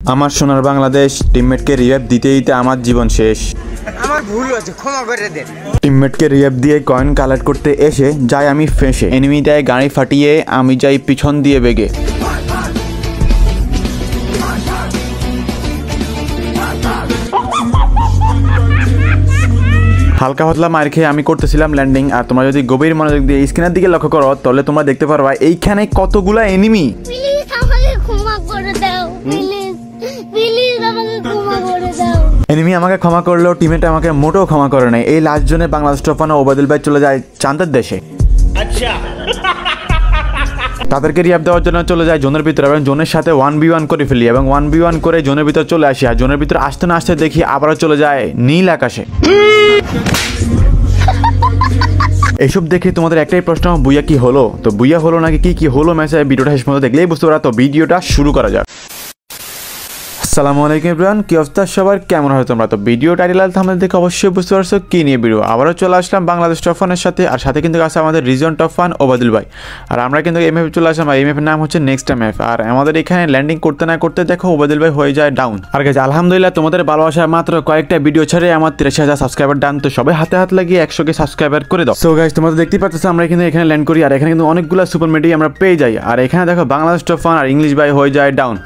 আমার সোনার বাংলাদেশ টিমমেটকে রিভাইভ দিতে দিতে আমার জীবন শেষ। আমার ভুল হয়েছে, ক্ষমা করে দেন। টিমমেটকে রিভাইভ দিয়ে কয়েন কালেক্ট করতে এসে যাই আমি ফেঁসে, এনিমি দেয় গাড়ি ফাটিয়ে, আমি যাই পিছন দিয়ে বেগে। হালকা পাতলা মার খেয়ে আমি করতেছিলাম ল্যান্ডিং, আর তোমরা যদি গভীর মনোযোগ দিয়ে স্ক্রিনের দিকে লক্ষ্য করো তাহলে তোমরা দেখতে পারবা এইখানে কতগুলা এনিমি। প্লিজ আমাকে ক্ষমা করে দাও, প্লিজ প্লিজ আমাকে ক্ষমা করে দাও। এনিমি আমাকে ক্ষমা করলেও টিমমেট আমাকে মোটেও ক্ষমা করে নাই। এই লাস্ট জোনে বাংলাদেশ টপানো ওবায়দুল ভাই চলে যায় চাঁদের দেশে। তাদেরকে রিয়াব দেওয়ার জন্য চলে যায় জোনের ভিতরে এবং জোনের সাথে 1v1 করে ফেলি এবং 1v1 করে জোনের ভিতরে চলে আসি। আর জোনের ভিতরে আসতে না আসতে দেখি আবারও চলে যায় নীল আকাশে। এইসব দেখে তোমাদের একটাই প্রশ্ন, বুইয়া কি হলো? তো বুইয়া হলো নাকি কি হলো ম্যাচে, ভিডিওটা শেষ পর্যন্ত দেখলেই বুঝতে পারা। তো ভিডিওটা শুরু করা যাক। আসসালামু আলাইকুম এভরিওয়ান, কি অবস্থা সবার, কেমন হয় তোমরা? তো ভিডিও টাইটেল থাম্বনেল দেখে অবশ্যই বুঝতে পারছো কি নিয়ে ভিডিও। আবারও চলে আসলাম বাংলাদেশ টপ ওয়ানের সাথে, আর সাথে কিন্তু আছে আমাদের রিজন টপ ওয়ান ওবায়দুল ভাই। আর আমরা কিন্তু এমএফ চলে আসলাম, আর এমএফের নাম হচ্ছে নেক্সট এমএফ। আর আমাদের এখানে ল্যান্ডিং করতে না করতে দেখো ওবায়দুল ভাই হয়ে যায় ডাউন। আর গাইস আলহামদুলিল্লাহ তোমাদের ভালোবাসা মাত্র কয়েকটা ভিডিও ছেড়ে আমার 83,000 সাবস্ক্রাইবার ডান। তো সবাই হাতে হাত লাগিয়ে 100কে সাবস্ক্রাইবার করে দাও। সো গাইস তোমরা দেখতেই পাচ্ছ আমরা এখানে ল্যান্ড করি, আর এখানে কিন্তু অনেকগুলো সুপার মেডি আমরা পেয়ে যাই। আর এখানে দেখো বাংলাদেশ টপ ওয়ান আর ইংলিশ ভাই হয়ে যায় ডাউন।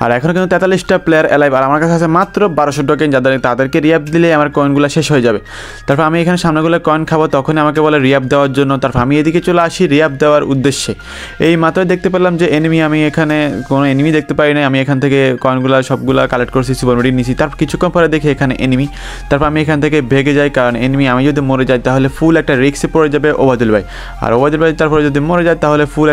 আর এখন কিন্তু 43টা প্লেয়ার অ্যালাইভ, আর আমার কাছে আছে মাত্র 1200 টোকেন, তাদেরকে রিয়াব দিলে আমার কয়েনগুলো শেষ হয়ে যাবে। তারপর আমি এখানে সামনেগুলো কয়েন খাবো, তখনই আমাকে বলে রিয়াব দেওয়ার জন্য। তারপর আমি এদিকে চলে আসি রিয়াব দেওয়ার উদ্দেশ্যে। এই মাত্রই দেখতে পেলাম যে এনিমি, আমি এখানে কোনো এনিমি দেখতে পাই না। আমি এখান থেকে কয়েনগুলো সবগুলো কালেক্ট করছি, সুপার মেডি নিছি। তারপর কিছুক্ষণ পরে দেখি এখানে এনিমি। তারপর আমি এখান থেকে ভেগে যাই, কারণ এনিমি আমি যদি মরে যাই তাহলে ফুল একটা রিক্সে পড়ে যাবে ওবায়দুল ভাই। আর ওবায়দুল ভাই তারপরে যদি মরে যায় তাহলে ফুল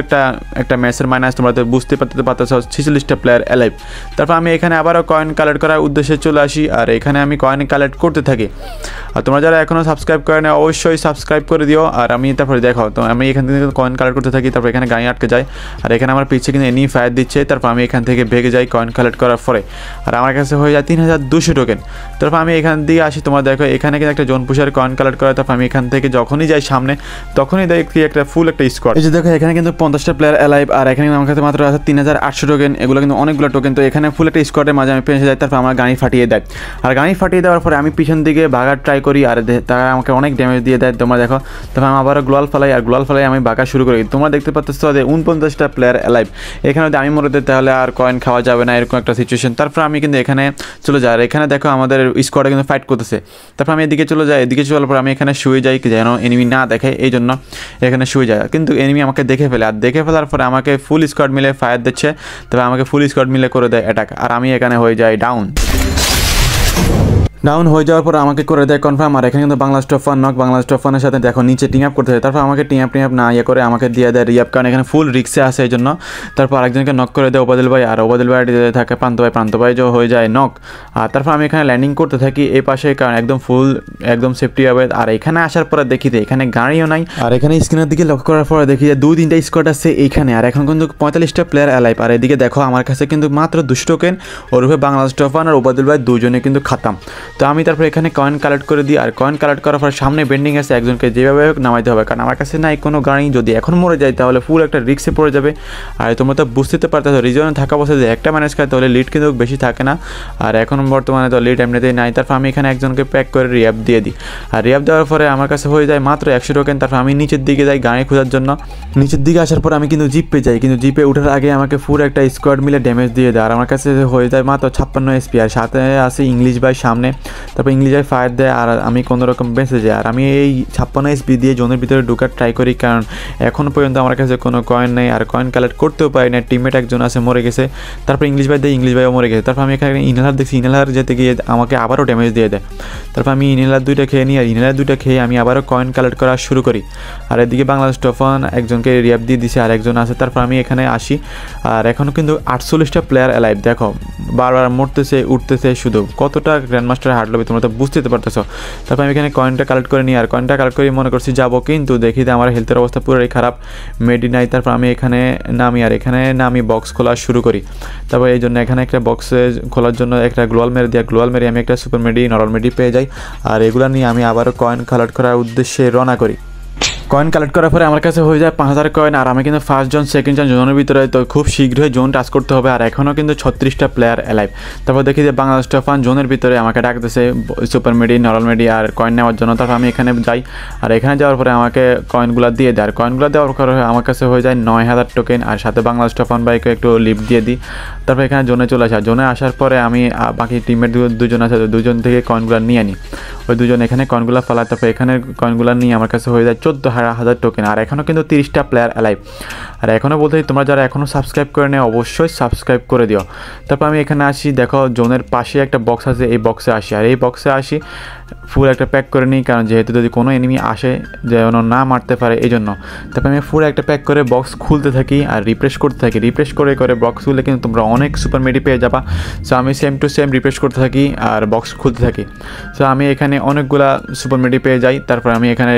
একটা ম্যাচের মাইনাস। তোমরা তো বুঝতে পারতেছো 46টা প্লেয়ার অ্যালাইভ। তারপর আমি এখানে আবারও কয়েন কালেক্ট করার উদ্দেশ্যে চলে আসি, আর এখানে আমি কয়েন কালেক্ট করতে থাকি। আর তোমরা যারা এখনও সাবস্ক্রাইব করে না অবশ্যই সাবস্ক্রাইব করে দিও। আর আমি তারপরে দেখো তো আমি এখান থেকে কয়েন কালেক্ট করতে থাকি। তারপর এখানে গাড়ি আটকে যায়, আর এখানে আমার পিছিয়ে কিন্তু এনিমি ফায়ার দিচ্ছে। তারপর আমি এখান থেকে ভেগে যাই কয়েন কালেক্ট করার পরে, আর আমার কাছে হয়ে যায় 3200 টোকেন। তারপর আমি এখান দিয়ে আসি, তোমরা দেখো এখানে কিন্তু একটা জোন পুষার কয়েন কালেক্ট করা। তারপর আমি এখান থেকে যখনই যাই সামনে তখনই দেখি একটা ফুল একটা স্কোয়াড। এই যে দেখো এখানে কিন্তু 50টা প্লেয়ার অ্যালাইভ, আর এখানে আমার কাছে মাত্র আছে 3800 টোকেন। এগুলো কিন্তু অনেকগুলো টোকেন। তো এখানে ফুল একটা স্কোয়াডের মাঝে আমি পেয়ে যাই। তারপর আমার গাড়ি ফাটিয়ে দেয়, আর গাড়ি ফাটিয়ে দেওয়ার পরে আমি পিছন দিকে ভাগার ট্রাই করি, আর তারা আমাকে অনেক ড্যামেজ দিয়ে দেয়। তোমরা দেখো তারপর আমি আবারও গ্লোয়াল ফেলাই, আর গ্লোয়াল ফেলাই আমি ভাগা শুরু করি। তোমরা দেখতে পাচ্ছ যে 49টা প্লেয়ার অ্যালাইভ। এখানে যদি আমি মরে দিই তাহলে আর কয়েন খাওয়া যাবে না, এরকম একটা সিচুয়েশন। তারপর আমি কিন্তু এখানে চলে যাই, আর এখানে দেখো আমাদের স্কোয়াডে কিন্তু ফাইট করতেছে। তারপর আমি এদিকে চলে যাই, এদিকে চলার পর আমি এখানে শুয়ে যাই যেন এনিমি না দেখে, এই জন্য এখানে শুয়ে যায়। কিন্তু এনিমি আমাকে দেখে ফেলে, আর দেখে ফেলার পরে আমাকে ফুল স্কোয়াড মিলে ফায়ার দিচ্ছে। তবে আমাকে ফুল স্কোয়াড মিলে করে দেয় অ্যাটাক, আর আমি এখানে হয়ে যাই ডাউন হয়ে যাওয়ার পর আমাকে করে দেয় কনফার্ম। আর এখানে কিন্তু Bangladesh top one knock, Bangladesh top ওয়ানের সাথে দেখো নিচে টিম আপ করতে হয়। তারপর আমাকে টিম আপ না করে আমাকে দিয়ে দেয় রিয়াব, কারণ এখানে ফুল রিক্সে আসে এই জন্য। তারপর আরেকজনকে নক করে দেয় ওবায়দুল ভাই, আর ওবায়দুল ভাই থাকে প্রান্ত ভাই যে হয়ে যায় নক। আর তারপর আমি এখানে ল্যান্ডিং করতে থাকি এই পাশে, কারণ একদম সেফটি হবে। আর এখানে আসার পরে দেখি যে এখানে গাড়িও নাই, আর এখানে স্ক্রিনের দিকে লক্ষ্য করার পরে দেখি যে 2-3টা স্কোয়াড আছে এইখানে। আর এখন কিন্তু 45টা প্লেয়ার অ্যালাইভ। আর এদিকে দেখো আমার কাছে কিন্তু মাত্র 200 টোকেন, ওরূপে বাংলাদেশ টপ ওয়ান আর ওবায়দুল ভাই দুজনে কিন্তু খাতাম। তো আমি তারপর এখানে কয়েন কালেক্ট করে দিই, আর কয়েন কালেক্ট করার পর সামনে বেন্ডিং আছে, একজনকে যেভাবে নামাইতে হবে, কারণ আমার কাছে নাই কোনো গাড়ি। যদি এখন মরে যায় তাহলে ফুল একটা রিক্সে পড়ে যাবে। আর তোমরা তো বুঝতে পারতেছো রিজনে থাকা অবস্থায় যে একটা ম্যানেজ খায় তাহলে লিড কিন্তু বেশি থাকে না, আর এখন বর্তমানে তো লিড এমনিতেই নাই। তারপর আমি এখানে একজনকে প্যাক করে রিয়াব দিয়ে দিই, আর রিয়াব দেওয়ার পরে আমার কাছে হয়ে যায় মাত্র 100 টোকেন। তারপর আমি নিচের দিকে যাই গাড়ি খোঁজার জন্য। নিচের দিকে আসার পর আমি কিন্তু জিপে যাই, কিন্তু জিপে ওঠার আগে আমাকে ফুল একটা স্কোয়াড মিলে ড্যামেজ দিয়ে দেয়। আর আমার কাছে হয়ে যায় মাত্র 56 এসপি, আর সাথে আছে ইংলিশ ভাই সামনে। তারপর ইংলিশ ভাই ফায়ার দেয়, আর আমি কোনো রকম বেঁচে যাই। আর আমি এই 56 এসপি দিয়ে জোনের ভিতরে ঢোকার ট্রাই করি, কারণ এখনও পর্যন্ত আমার কাছে কোনো কয়েন নেই, আর কয়েন কালেক্ট করতেও পারি না। টিমমেট একজন আছে মরে গেছে, তারপর ইংলিশ ভাই দেয়, ইংলিশ ভাইও মরে গেছে। তারপর আমি এখানে ইনহেলার দেখছি, ইনহেলার যেতে গিয়ে আমাকে আবারও ড্যামেজ দিয়ে দেয়। তারপর আমি ইনহেলার 2টা খেয়ে নিই, আর ইনহেলার 2টা খেয়ে আমি আবারও কয়েন কালেক্ট করা শুরু করি। আর এদিকে বাংলাদেশ টপ ওয়ান একজনকে রিয়াব দিয়ে দিছে, আর একজন আছে। তারপর আমি এখানে আসি, আর এখনও কিন্তু 48টা প্লেয়ার অ্যালাইভ। দেখো বারবার মরতেছে উঠতেছে, শুধু কতটা গ্র্যান্ড মাস্টার হার্ড লবি তোমরা তো বুঝতে পারতেছো। তারপর আমি এখানে কয়েনটা কালেক্ট করে নিই, আর কয়েনটা কালেক্ট করে মনে করছি যাবো, কিন্তু দেখি যে আমার হেলথের অবস্থা পুরোই খারাপ, মেডি নাই। তারপর আমি এখানে নামি, আর এখানে নামি বক্স খোলা শুরু করি। তারপর এই জন্য এখানে একটা বক্সে খোলার জন্য একটা গ্লোয়াল মেরে দিই, গ্লোয়াল মেরে আমি একটা সুপার মেডি নরমাল মেডি পেয়ে যাই। আর এগুলো নিয়ে আমি আবারও কয়েন কালেক্ট করার উদ্দেশ্যে রওনা করি। কয়েন কালেক্ট করার পরে আমার কাছে হয়ে যায় 5000 কয়েন, আর আমি কিন্তু ফার্স্ট জন সেকেন্ড জন জোনের ভিতরে, তো খুব শীঘ্রই জোন টাচ করতে হবে। আর এখনও কিন্তু 36টা প্লেয়ার অ্যালাইভ। তারপর দেখি যে বাংলাদেশ টপ 1 জোনের ভিতরে আমাকে ডাকতেছে সুপার মেডি, নর্মাল মেডি আর কয়েন নেওয়ার জন্য। তারপর আমি এখানে যাই, আর এখানে যাওয়ার পরে আমাকে কয়েনগুলো দিয়ে দেয়। আর কয়েনগুলো দেওয়ার পরে আমার কাছে হয়ে যায় 9000 টোকেন, আর সাথে বাংলাদেশ টপ 1 বাইকে একটু লিফট দিয়ে দিই। তারপর এখানে জোনে চলে আসা, জোনে আসার পরে আমি বাকি টিমের দুজন আছে, দুজন থেকে কয়েনগুলো নিয়ে নিই। ওই দুজন এখানে কয়েনগুলো ফেলায়, তারপর এখানে কয়েনগুলো নিয়ে আমার কাছে হয়ে যায় 14000 টোকেন। আর এখনও কিন্তু 30টা প্লেয়ার অ্যালাইভ। আর এখনও বলতে তোমরা যারা এখনও সাবস্ক্রাইব করে নেয় অবশ্যই সাবস্ক্রাইব করে দিও। তারপর আমি এখানে আসি, দেখো জোনের পাশে একটা বক্স আছে, এই বক্সে আসি। আর এই বক্সে আসি ফুল একটা প্যাক করে নিই, কারণ যেহেতু যদি কোনো এনিমি আসে যেন না মারতে পারে এই জন্য। তারপর আমি ফুল একটা প্যাক করে বক্স খুলতে থাকি আর রিফ্রেশ করতে থাকি। রিফ্রেশ করে বক্স খুললে কিন্তু তোমরা অনেক সুপার মেডি পেয়ে যাবা। সো আমি সেম টু সেম রিফ্রেশ করতে থাকি আর বক্স খুলতে থাকি। সো আমি এখানে অনেকগুলা সুপার মেডি পেয়ে যাই। তারপর আমি এখানে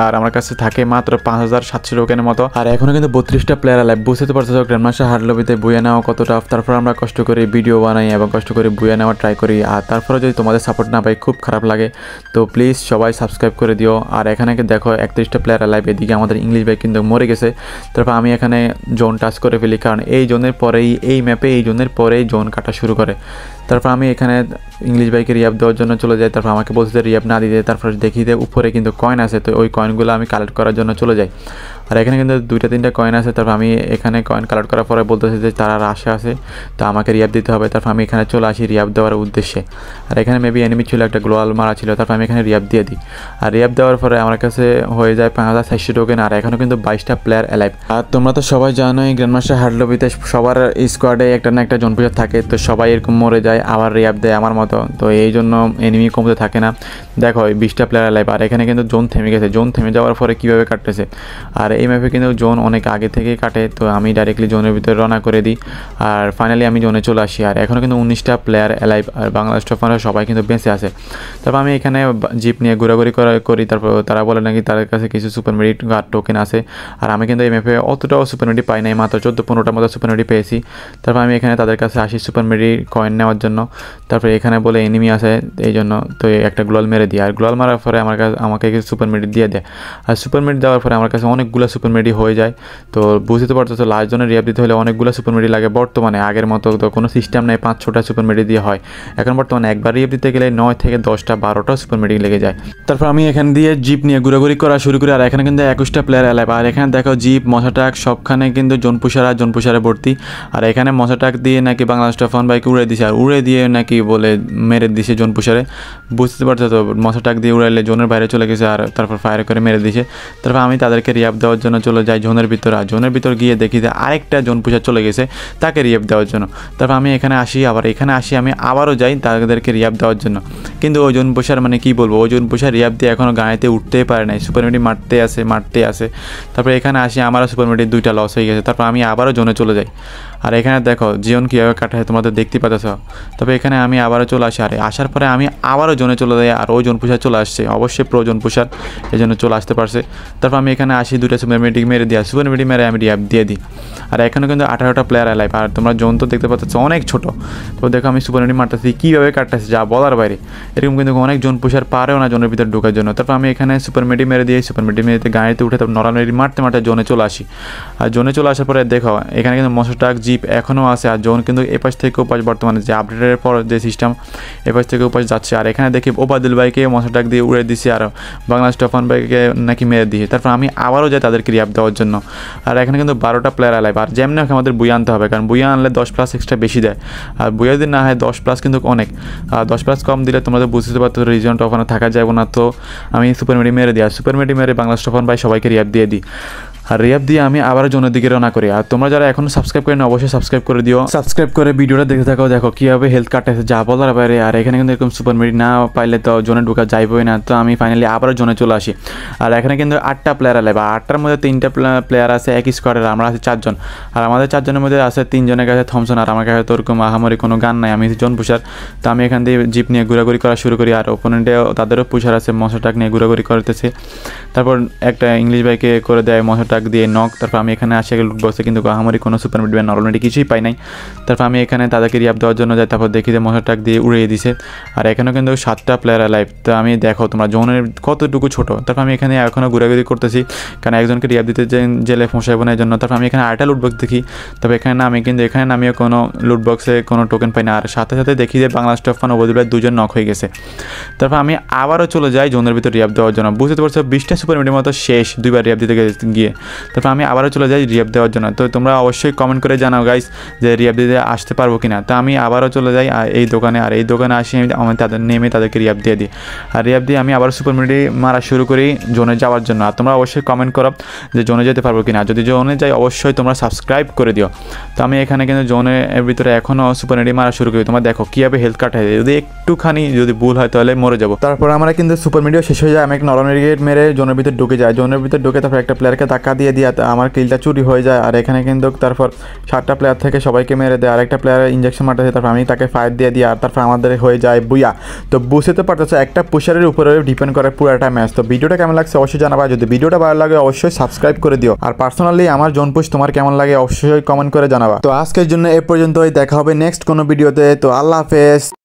আর আমার কাছে থাকে মাত্র 5700 টোকেনের মতো। আর এখনও কিন্তু 32টা প্লেয়ার লাইভ। বুঝতে পারছো গ্র্যান্ডমাস্টার হার্ড লবিতে বুয়া নেওয়া কত টাফ। তারপর আমরা কষ্ট করে ভিডিও বানাই এবং কষ্ট করে বুয়া নেওয়া ট্রাই করি। আর তারপরে যদি তোমাদের সাপোর্ট না পাই খুব খারাপ লাগে। তো প্লিজ সবাই সাবস্ক্রাইব করে দিও। আর এখানে দেখো 31টা প্লেয়ার লাইভ। এদিকে আমাদের ইংলিশ ভাই কিন্তু মরে গেছে। তারপর আমি এখানে জোন টাচ করে ফেলি, কারণ এই জোনের পরেই এই ম্যাপে এই জোনের পরেই জোন কাটা শুরু করে। তারপর আমি এখানে ইংলিশ বাইকে রিয়াব দেওয়ার জন্য চলে যাই। তারপর আমাকে বলছে রিয়াব না দিতে। তারপর দেখি যে উপরে কিন্তু কয়েন আছে, তো ওই কয়েনগুলো আমি কালেক্ট করার জন্য চলে যাই। আর এখানে কিন্তু 2-3টা কয়েন আছে। তারপর আমি এখানে কয়েন কালেক্ট করার পরে বলতেছে যে তারা রাশে আছে, তো আমাকে রিয়াব দিতে হবে। তারপর আমি এখানে চলে আসি রিয়াব দেওয়ার উদ্দেশ্যে। আর এখানে মেবি এনিমি ছিল, একটা গ্লোয়াল মারা ছিল। তারপর আমি এখানে রিয়াব দিয়ে দিই। আর রিয়াব দেওয়ার পরে আমার কাছে হয়ে যায় 5400 টোকেন। আর এখনও কিন্তু 22টা প্লেয়ার অ্যালাইভ। আর তোমরা তো সবাই জানোই গ্র্যান্ডমাস্টার হার্ড লবিতে সবার স্কোয়াডে একটা না একটা জন পুজার থাকে, তো সবাই এরকম মরে যায় আবার রিয়াব দেয় আমার মতো। তো এই জন্য এনিমি কমতে থাকে না। দেখো 20টা প্লেয়ার অ্যালাইভ। আর এখানে কিন্তু জোন থেমে গেছে। জোন থেমে যাওয়ার পরে কীভাবে কাটতেছে। আর এই ম্যাপে কিন্তু জোন অনেক আগে থেকেই কাটে, তো আমি ডাইরেক্টলি জোনের ভিতরে রওনা করে দিই। আর ফাইনালি আমি জোনে চলে আসি। আর এখনও কিন্তু 19টা প্লেয়ার অ্যালাইভ। আর বাংলাদেশ টপ 1 সবাই কিন্তু বেঁচে আছে। তারপর আমি এখানে জিপ নিয়ে ঘোরাঘুরি করি। তারপর তারা বলে নাকি তাদের কাছে কিছু সুপার মেডি আর টোকেন আছে। আর আমি কিন্তু এই ম্যাপে অতটাও সুপার মেডি পাই নাই, মাত্র 14-15টার মতো সুপার মেডি পেয়েছি। তারপর আমি এখানে তাদের কাছে আসি সুপার মেডি কয়েন নেওয়ার জন্য। তারপরে এখানে বলে এনিমি আছে এই জন্য, তো একটা গ্লোয়াল মেরে দিই। আর গ্লোয়াল মারার পরে আমাকে কিছু সুপার মেডি দিয়ে দেয়। আর সুপার মেডি দেওয়ার পরে আমার কাছে অনেকগুলো সুপার মেডি হয়ে যায়। তো বুঝতে পারতো লাস্ট জনের রিয়াব দিতে হলে অনেকগুলো সুপার মেডি লাগে। বর্তমানে আগের মতো তো কোনো সিস্টেম নেই 5-6টা সুপার মেডি দিয়ে হয়। এখন বর্তমানে একবার রিয়াব দিতে গেলে 9 থেকে 10টা 12টা সুপার মেডি লেগে যায়। তারপর আমি এখান দিয়ে জিপ নিয়ে ঘোরাঘুরি করা শুরু করি। আর এখানে কিন্তু 21টা প্লেয়ার অ্যালাইভ। আর এখানে দেখো জিপ মশা ট্রাক সবখানে কিন্তু জোনপুষারে ভর্তি। আর এখানে মশা ট্রাক দিয়ে নাকি বাংলাদেশ টপ 1 বাইকে উড়ে দিছে। আর উড়ে দিয়ে নাকি বলে মেরে দিছে জোনপুষারে। বুঝতে পারছো তো মশা ট্রাক দিয়ে উড়াইলে জোনের বাইরে চলে গেছে। আর তারপর ফায়ার করে মেরে দিছে। তারপর আমি তাদেরকে রিয়াব দেওয়ার জন্য চলে যাই জোনের ভিতরে। আর জোনের ভিতর গিয়ে দেখি যে আরেকটা জোনপুষার চলে গেছে, তাকে রিয়াব দেওয়ার জন্য। তারপর আমি এখানে আসি, আমি আবারও যাই তাদেরকে রিয়াব দেওয়ার জন্য। কিন্তু ওই জোনপুষার মানে কি বলবো, ওই জোনপুষার রিয়াব দিয়ে এখনও গাড়িতে উঠতেই পারে নাই, সুপার মেডি মারতে আসে। তারপর এখানে আসি, আমারও সুপার মেডি 2টা লস হয়ে গেছে। তারপর আমি আবারও জোনে চলে যাই। আর এখানে দেখো জিওন কীভাবে কাটায় তোমাদের দেখতে পাচ্ছ। তবে এখানে আমি আবারও চলে আসি। আর আসার পরে আমি আবারও জোনে চলে যাই। আর ওই জোনপুষার চলে আসছে, অবশ্যই প্রো জোনপুষার, এই জন্য চলে আসতে পারছে। তারপর আমি এখানে আসি, 2টা সুপার মেডি মেরে দিই। সুপার মেডি মেরে আমি রিয়াব দিয়ে দিই। আর এখানে কিন্তু 18টা প্লেয়ার অ্যালাইভ। আর তোমরা জোন তো দেখতে পাচ্ছ অনেক ছোট। তো দেখো আমি সুপার মেডি মারতেছি, কীভাবে কাটতেছি যা বলার বাইরে। এরকম কিন্তু অনেক জোনপুষার পারেও না জোনের ভিতরে ঢোকার জন্য। তারপর আমি এখানে সুপার মেডি মেরে দিই। সুপার মেডি মেরেতে গাড়িতে উঠে তারপর নর্মাল মেডি মারতে জোনে চলে আসি। আর জোনে চলে আসার পরে দেখো এখানে কিন্তু মশা ট্রাক জিপ এখনও আছে। আর জোন কিন্তু এপাশ থেকে ওপাশ বর্তমানে যে আপডেটের পর যে সিস্টেম এপাশ থেকে ওপাশ যাচ্ছে। আর এখানে দেখি ওবাদুল ভাইকে মশা ট্রাক দিয়ে উড়ে দিছে। আর বাংলাদেশ টপ 1 বাইকে নাকি মেরে দিয়ে। তারপর আমি আবারও যাই তাদেরকে রিয়াব দেওয়ার জন্য। আর এখানে কিন্তু 12টা প্লেয়ার অ্যালাইভ। আর যেমনি আমাদের বুয়া আনতে হবে, কারণ বুয়া আনলে 10+ এক্সট্রা বেশি দেয়। আর বুয়া যদি না হয় 10+ কিন্তু অনেক। আর 10+ কম দিলে তোমরা তো বুঝতে পারতো রিজন টপ 1 থাকা যাবে না। তো আমি সুপার মেডি মেরে দিই। আর সুপার মেডি মেরে বাংলাদেশ টপ 1 বাই সবাইকে রিয়াব দিয়ে দিই। আর রিয়াব দিয়ে আমি আবারও জোনের দিকে রওনা করি। আর তোমরা যারা এখনো সাবস্ক্রাইব করেন অবশ্যই সাবস্ক্রাইব করে দিও। সাবস্ক্রাইব করে ভিডিওটা দেখে থাকো, দেখো কীভাবে হেলথ কাটতেছে যা বলার বাইরে। আর এখানে কিন্তু এরকম সুপার মেডি না পাইলে তো জোনে ঢোকা যাইবই না। তো আমি ফাইনালি আবারও জোনে চলে আসি। আর এখানে কিন্তু 8টা প্লেয়ার অ্যালাইভ। আর 8টার মধ্যে 3টা প্লেয়ার আছে এক স্কোয়াডের, আমরা আছি 4 জন। আর আমাদের 4 জনের মধ্যে আছে 3 জনের কাছে থমসন। আর আমার কাছে তো ওরকম আহামরি কোনো গান নাই, আমি জোনপুষার। তো আমি এখান দিয়ে জিপ নিয়ে ঘোরাঘুরি করা শুরু করি। আর ওপোনেন্টে তাদেরও পুষার আছে, মশা ট্রাক নিয়ে ঘোরাঘুরি করতেছে। তারপর একটা ইংলিশ বাইকে করে দেয় মশা ট্রাক টাক দিয়ে নক। তারপর আমি এখানে আসে লুট বক্সে কিন্তু আহামরি কোনো সুপার মিড ব্যান্ড অলরেডি কিছুই পাই নাই। তারপর আমি এখানে তাদেরকে রিয়াপ দেওয়ার জন্য যাই, তারপর দেখি যে মশার টাক দিয়ে উড়িয়ে দিছে। আর এখানেও কিন্তু 7টা প্লেয়ার লাইভ। তো আমি দেখো তোমরা জোনের কতটুকু ছোটো। তারপর আমি এখানে এখনও ঘুরাঘুরি করতেছি, কারণ একজনকে রিয়াপ দিতে জেলে ফোঁসাইব না, জন্য। তারপর আমি এখানে আরেকটা লুটবক্স দেখি, তবে এখানে নামি, কিন্তু এখানে নামিও কোনো লুটবক্সে কোনো টোকেন পাই না। আর সাথে সাথে দেখি যে বাংলাদেশ টপ ফান অবধি 2জন নক হয়ে গেছে। তারপর আমি আবারও চলে যাই জোনের ভিতর রিয়াপ দেওয়ার জন্য। বুঝতে পারছো 20টা সুপার মিডের মতো শেষ 2বার রিয়াপ দিতে গিয়ে। তারপর আমি আবারও চলে যাই রিয়াপ দেওয়ার জন্য। তো তোমরা অবশ্যই কমেন্ট করে জানাও গাইস যে রিয়াপ দিতে আসতে পারবো কিনা। তো আমি আবারও চলে যাই এই দোকানে, আর এই দোকানে আসি আমি তাদের নেমে তাদেরকে রিয়াপ দিয়ে দিই। আর রিয়াপ দিয়ে আমি আবার সুপার মিডে মারা শুরু করি জোনে যাওয়ার জন্য। আর তোমরা অবশ্যই কমেন্ট করো যে জোনে যেতে পারবো কিনা। যদি জোনে যাই অবশ্যই তোমরা সাবস্ক্রাইব করে দিও। তো আমি এখানে কিন্তু জোনের ভিতরে এখনও সুপার মিডে মারা শুরু করি। তোমরা দেখো কীভাবে হেলথ কাট হয়, যদি একটুখানি যদি ভুল হয় তাহলে মরে যাবো। তারপর আমরা কিন্তু সুপার মিডিয়া শেষ হয়ে যায়, আমি একটা নরম রিগেট মেরে জোনের ভিতরে ঢুকে যায়। জোনের ভিতরে ঢুকে তারপর একটা প্লেয়ারকে ধাক্কা দিয়ে আমার কিলটা চুরি হয়ে যায়। আর এখানে কিন্তু তারপর 7টা প্লেয়ার থেকে সবাইকে মেরে দেয়। আর একটা প্লেয়ার ইঞ্জেকশন মারতেছে, তারপর আমি তাকে ফায়ার দিয়ে দিই। আর তারপর আমাদের হয়ে যায় বুয়া। তো বুঝতে পারতেছে একটা পুশারের উপরে ডিপেন্ড করে পুরোটা ম্যাচ। তো ভিডিওটা কেমন লাগছে অবশ্যই জানাবা। যদি ভিডিওটা ভালো লাগে অবশ্যই সাবস্ক্রাইব করে দিও। আর পার্সোনালি আমার জোন পুশ তোমার কেমন লাগে অবশ্যই কমেন্ট করে জানাবা। তো আজকের জন্য এ পর্যন্তই, দেখা হবে নেক্সট কোনো ভিডিওতে। তো আল্লাহ হাফেজ।